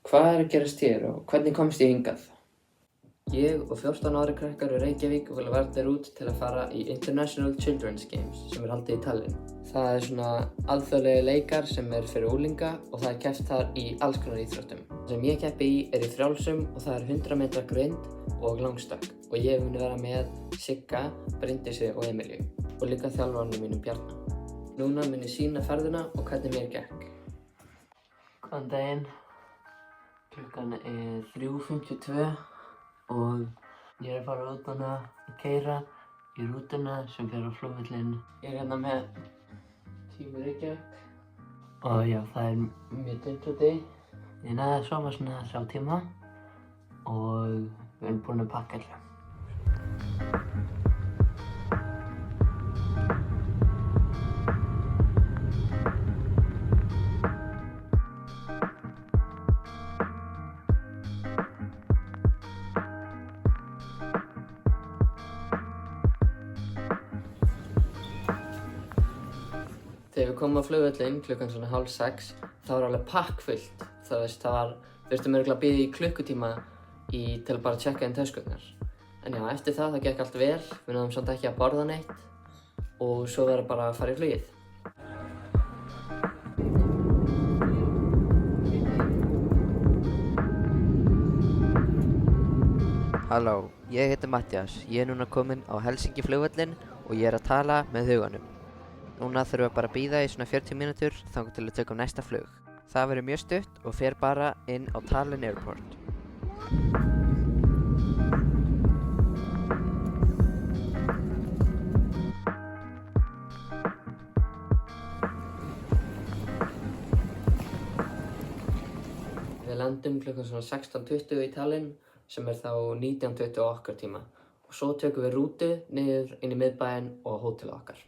Hvað er að gerast hér og hvernig komst ég hingað? Ég og 14 ára krakkar úr Reykjavík voru valdir út til að fara í International Children's Games sem haldið í Tallinn. Það er svona alþjóðlegir leikar sem fyrir unglinga og það keppt þar í alls konar íþróttum. Það sem ég keppi í í frjálsum og það 100 metra grind og langstökk og ég muni vera með Sigga, Bryndísi og Emilíu og líka þjálfaranum mínum Bjarna. Núna mun ég sýna ferðina og hvernig mér gekk. Góðan daginn. Klukkan 3:52 og ég að fara út hana að keyra í rútuna sem fer á flugvöllinn. Ég hérna með tími Reykjavík og já, það mjög dimmt úti. Ég náði að sofa svona 3 tíma og við erum búin að pakka allir. Þegar við komum á flugvöllinn klukkan svona 5:30 þá var alveg pakkfullt. Það þurftum örugglega að bíða í klukkutíma til að bara tjekka inn töskurnar. En já, eftir það gekk allt vel. Við náðum samt ekki að borða neitt og svo var bara að fara í flugið. Halló, ég heiti Mattias. Ég núna kominn á Helsinki flugvöllinn og ég að tala með huganum. Núna þurfum við bara að bíða í svona 40 mínútur þangað til að tökum næsta flug. Það verður mjög stutt og fer bara inn á Tallinn Airport. Við lendum klukkan svona 16:20 í Tallinn sem þá 19:20 á okkar tíma. Og svo tökum við rútu niður inn í miðbæinn og á hótelið okkar.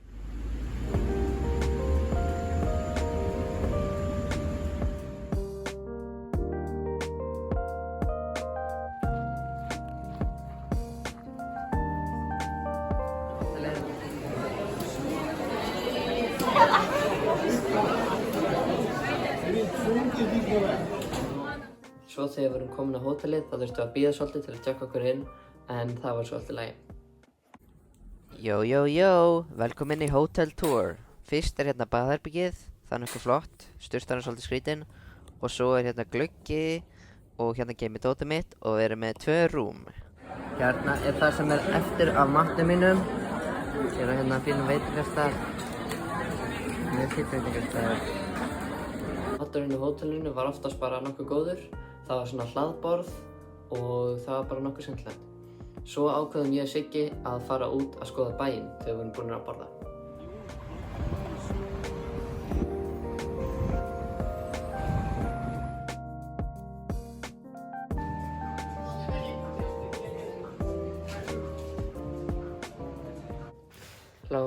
Svo þegar við erum komin á hótelið þá þurftum við að bíða svolítið til að tjekka okkur inn en það var svo allt í lagi. Jó, velkomin í Hotel Tour. Fyrst hérna baðherbergið, það nokkuð flott, sturtan svolítið skrítinn og svo hérna gluggi og hérna geymið dótið mitt og við erum með 2 rúm. Hérna það sem eftir af matnum mínum. Ég hérna fínum veitingastað. Mjög fínn veitingastað. Maturinn á hótelinu var oftast bara nokkuð góður. Það var svona hlaðborð og það var bara nokkuð skemmtilegt. Svo ákveðum ég og Siggi að fara út að skoða bæinn þegar við vorum búin að borða. Halló,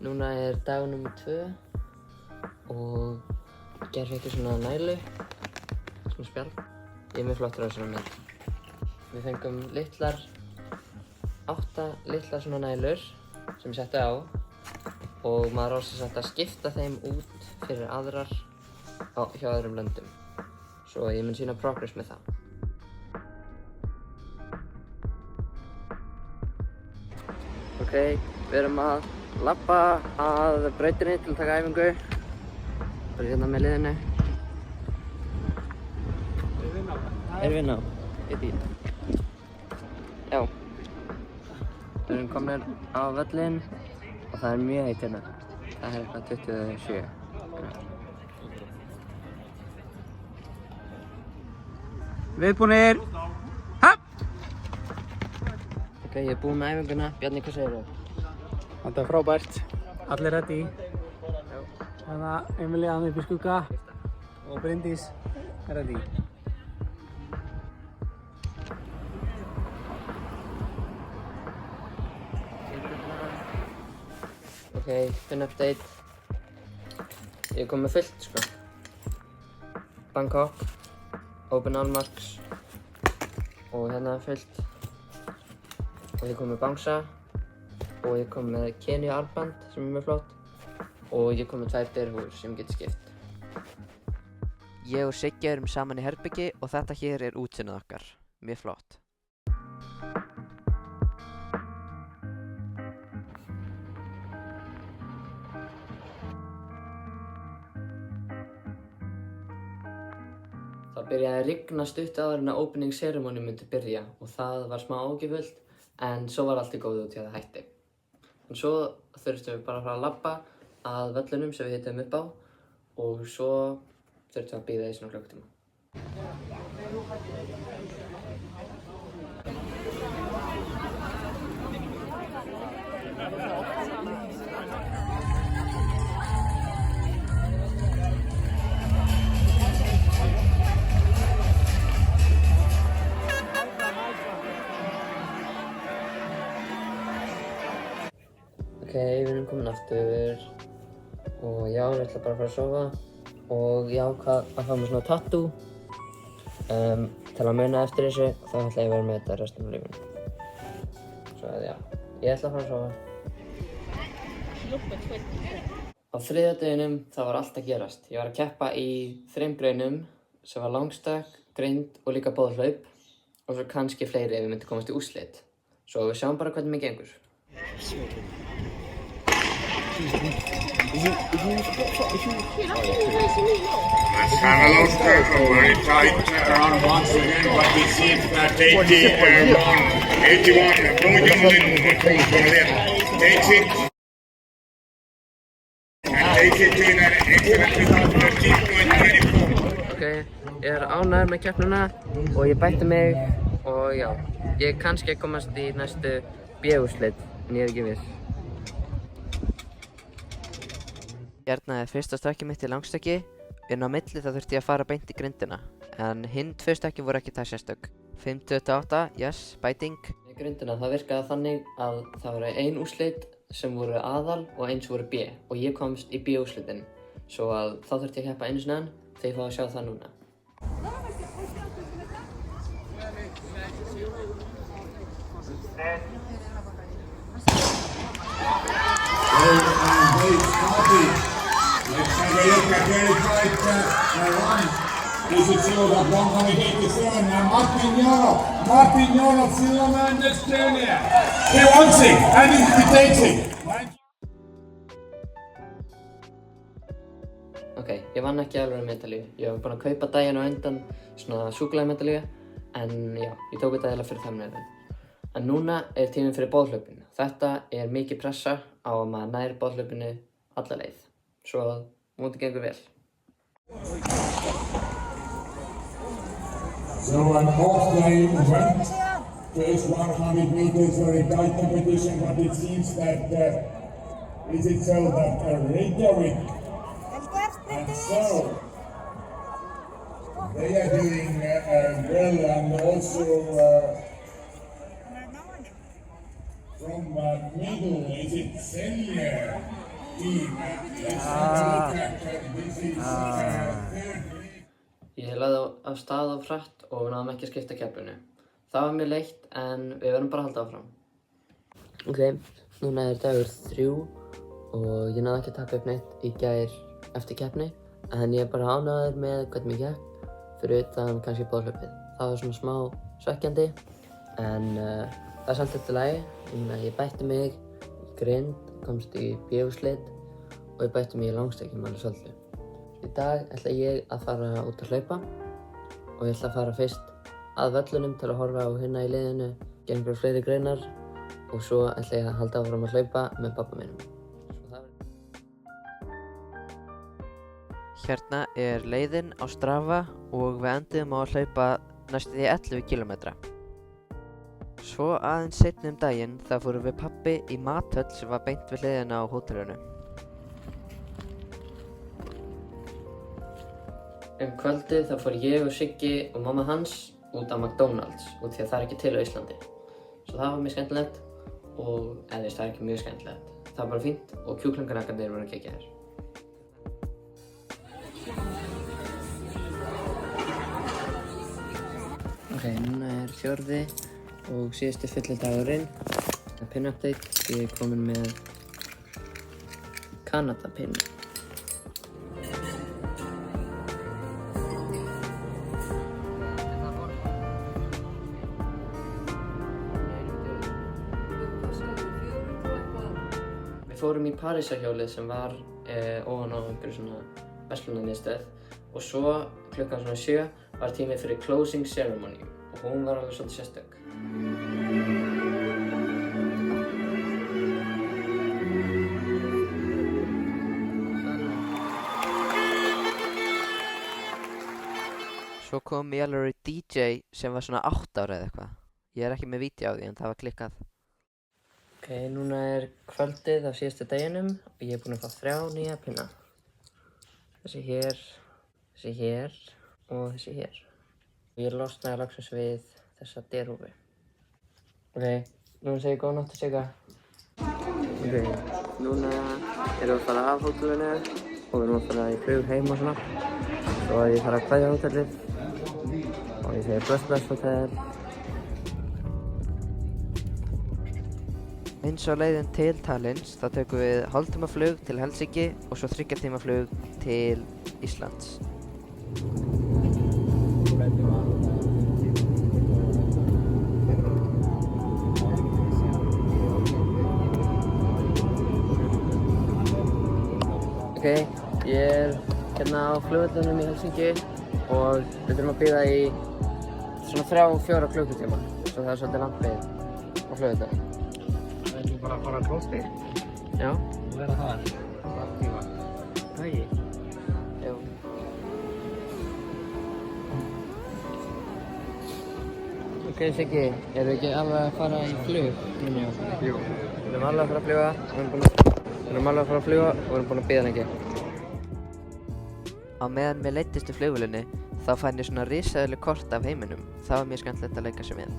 núna dagur nr. 2 og ég fekk svona nælu, svona spjald. Ég mjög flottur á þessari mynd. Við fengum 8 litlar svona nælur sem ég setti á og maður á sem sagt að skipta þeim út fyrir aðrar hjá öðrum löndum. Svo ég mun sýna progress með það. Ok, við erum að labba að brautinni til að taka æfingu. Bara hérna með liðinu. Erum við ná? Í bíl. Já. Við erum komin á völlinn og það mjög heitt hérna. Það eitthvað 27. Viðbúnir! Hopp! Ok, ég búinn með æfinguna. Bjarni, hvað segirðu? Þetta er frábært. Allir ready. Þannig að Emilía upp í skugga og Bryndís ready. Ok, finn update. Ég kom með fullt, sko. Bangkok, Open Almarks og hérna fullt. Og ég kom með Bangsa og ég kom með Kenya armband sem mjög flott. Og ég kom með 2 derhúfur sem getur skipt. Ég og Siggi erum saman í herbyggi og þetta hér er útsýnið okkar. Mjög flott. Það byrjaði að rigna stutt áður en að opening ceremony myndi byrja og það var smá ágifullt en svo var allt í góðu út í að það hætti. En svo þurftum við bara að fara að labba að völlunum sem við hittum upp á og svo þurftum við að bíða í svona klukkutíma. Ok, við erum komin aftur og já, ég ætla bara að fara að sofa og ég ákvað að fá mér svona tattoo til að muna eftir þessu og þá ætla ég að vera með þetta restum af lífinu. Svo já, ég ætla að fara að sofa. Á þriðja deginum það var allt að gerast. Ég var að keppa í 3 greinum sem var langstökk, grind og líka boðhlaup og svo kannski fleiri ef við myndum komast í úrslit. Svo við sjáum bara hvernig mig gengur. Let's have a look circle, very tight around once again, but it seems that 81, going takes it, and takes it to an excellent result, 13.24. Ok, ég er ánægður með keppnina og ég bætti mig og já, ég er kannski að komast í næstu B-úrslit en ég er ekki viss. Hérna er fyrsta stökkið mitt í langstökki. Inn á milli þá þurfti ég að fara beint í grindina. En hinn 2 stökki voru ekki það sérstök. 5.28, yes, bæting. Í grindina það virkaði þannig að það voru 1 úrslit sem voru aðal og 1 sem voru B og ég komst í B-úrslitin. Svo að þá þurfti ég að keppa einu sinni enn þegar ég fá að sjá það núna. Let's have a look at very tight run. Is it so that 187 and Martin Jonoff, silver in Estonia. He wants it and he takes it. Ok, ég vann ekki alveg medalíu. Ég var búinn að kaupa daginn á undan svona súkkulaðimedalíu en já, ég tók þetta eiginlega fyrir thumbnailinn. En núna er tíminn fyrir boðhlaupinu. Þetta er mikið pressa á að maður nær boðhlaupinu alla leið. Svo mútið gengur vel. So an off-line went. First 100 meters very tight competition, but it seems that is it so that Reykjavik and so they are doing well, and also from middle, is it Selje team? Let's have a look at this is third. Ég lagði af stað á hratt og við náðum ekki að skipta keppinu. Það var mjög leitt en við verðum bara að halda áfram. Ok, núna er dagur 3 og ég náði ekki að taka upp neitt í gær eftir keppni en ég er bara ánægður með hvernig mér gekk fyrir utan kannski boðhlaupið. Það var svona smá svekkjandi en það er samt eftir lagi. Ég bætti mig í grind, komst í B-úrslit og ég bætti mig í langstökki með alveg svolítið. Í dag ætla ég að fara út að hlaupa og ég ætla að fara fyrst að völlunum til að horfa á hinna í liðinu, gera einhverjar fleiri greinar og svo ætla ég að halda áfram að hlaupa með pabba mínum. Hérna er leiðin á Strava og við enduðum á að hlaupa næstum því 11 km. Svo aðeins seinna daginn þá fórum við pabbi í mathöll sem var beint við hliðina á hótelinu. Kvöldið þá fór ég og Siggi og mamma hans út á McDonald's út því að það er ekki til á Íslandi. Svo það var mjög skemmtilegt og það er ekki mjög skemmtilegt. Það var bara fínt og kjúklingarakkarnir voru geggjaðir. Ok, núna er 4. og síðasti fyllidagurinn. Pin update, ég er komin með Kanada pin. Við fórum í Parísarhjólið sem var ofan á einhverju svona verslunarmiðstöð og svo klukkan svona 7 var tími fyrir closing ceremony og hún var alveg svolítið sérstök. Svo kom í alveg DJ sem var svona 8 ára eða eitthvað. Ég ekki með vídeo á því en það var klikkað. Ok, núna kvöldið á síðustu deginum og ég búinn að fá 3 nýja pinna. Þessi hér og þessi hér. Ég losnaði loksins við þessa derhúfu. Ok, núna segir ég góða nótt að Sigga. Ok, núna erum við að fara af hótelinu og við erum að fara í flug heim og svona. Svo ég þarf að kveðja hótelið og ég segi bless hótel. Eins og leiðin til Tallinns þá tökum við hálftímaflug til Helsinki og svo 3 tíma flug til Íslands. Ok, ég hérna á flugvellinum í Helsinki og við þurfum að bíða í svona 3-4 klukkutíma. Svo það svolítið langt beðið á flugvellinum. Við ætlum bara að fara að klósti Já. og vera þar allt tíma. Hæ. Já. Ok, Siggi, erum við ekki alveg að fara í flug? Jú. Við erum alveg að fara að fljúga og við erum búin að bíða lengi. Á meðan við leiddist í flugvélinni þá fann ég svona risaðileg kort af heiminum. Það var mjög skemmtilegt að leika sér með.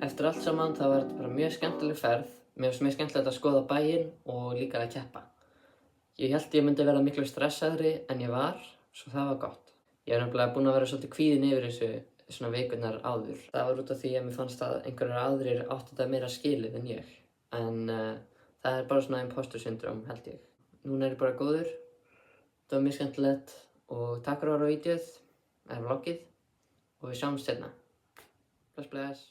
Eftir allt saman það var þetta bara mjög skemmtileg ferð. Mér fannst mjög skemmtilegt að skoða bæinn og líka að keppa. Ég hélt ég myndi verða miklu stressaðri en ég var, svo það var gott. Ég nefnilega búinn að vera svolítið kvíðinn yfir þessu svona vikurnar áður. Það var út af því að mér fannst að einhverjar aðrir áttu þetta meira skilið en ég. En það bara svona imposter syndrome held ég. Núna ég bara góður. Það var mjög skemmtilegt og takk fyrir að horfa á vídeóið, eða vloggið og við sjáumst seinna. Bless bless.